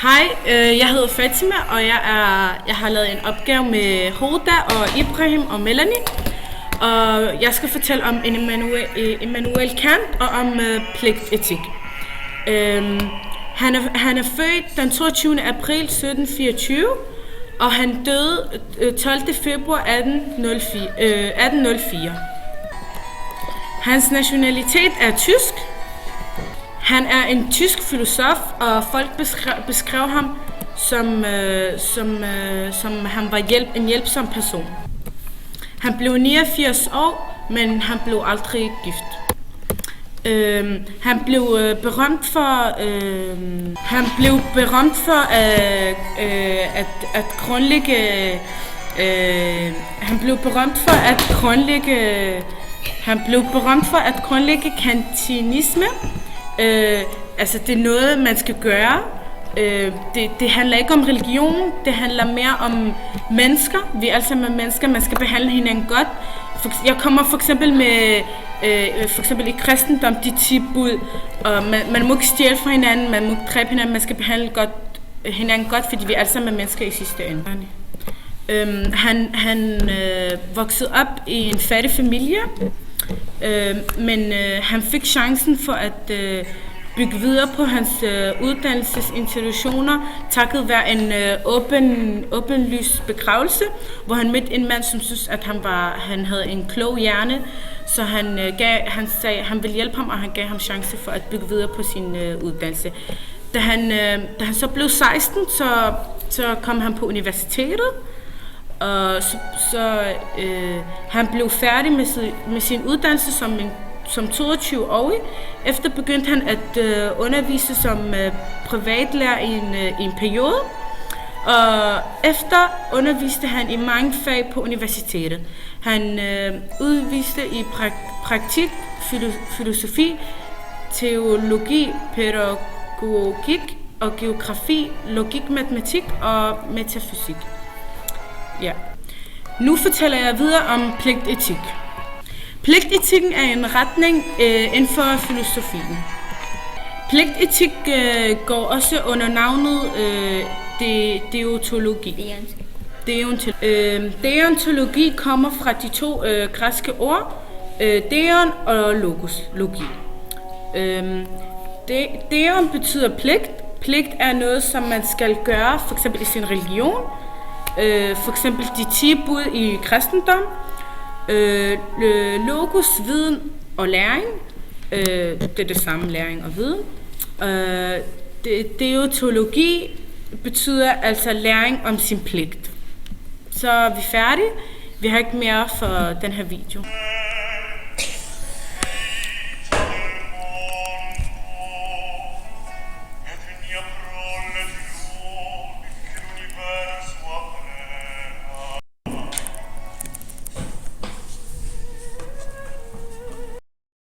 Hej, jeg hedder Fatima, og jeg har lavet en opgave med Hoda og Ibrahim og Melanie. Og jeg skal fortælle om Immanuel Kant og om pligtetik. Han er født den 22. april 1724, og han døde 12. februar 1804. Hans nationalitet er tysk. Han er en tysk filosof, og folk beskrev ham som han var en hjælpsom person. Han blev 89 år, men han blev aldrig gift. Han blev berømt for at grundlægge kantinisme. Altså det er noget man skal gøre. Det handler ikke om religion, det handler mere om mennesker. Vi er alle sammen mennesker, man skal behandle hinanden godt. Jeg kommer for eksempel med i kristendom de 10 bud, og man må ikke stjæle fra hinanden, man må ikke dræbe hinanden, man skal behandle hinanden godt, fordi vi er alle sammen mennesker i sidste ende. Han voksede op i en fattig familie, men han fik chancen for at bygge videre på hans uddannelsesinstitutioner takket være en åbenlys begravelse, hvor han mødte en mand, som synes at han havde en klog hjerne, så han sagde at han ville hjælpe ham, og han gav ham chance for at bygge videre på sin uddannelse. Da han så blev 16, så kom han på universitetet. Og han blev færdig med sin uddannelse som 22-årig. Efter begyndte han at undervise som privatlærer i en periode. Og efter underviste han i mange fag på universitetet. Han udviste i praktik, filosofi, teologi, pædagogik og geografi, logik, matematik og metafysik. Ja. Nu fortæller jeg videre om pligtetik. Pligtetikken er en retning inden for filosofien. Pligtetik går også under navnet deontologi. Deontologi kommer fra de to græske ord, deon og logos, logi. Deon betyder pligt. Pligt er noget, som man skal gøre, for eksempel i sin religion. For eksempel de 10 bud i kristendom. Logos, viden og læring. Det er det samme, læring og viden. Deontologi betyder altså læring om sin pligt. Så er vi færdige. Vi har ikke mere for den her video.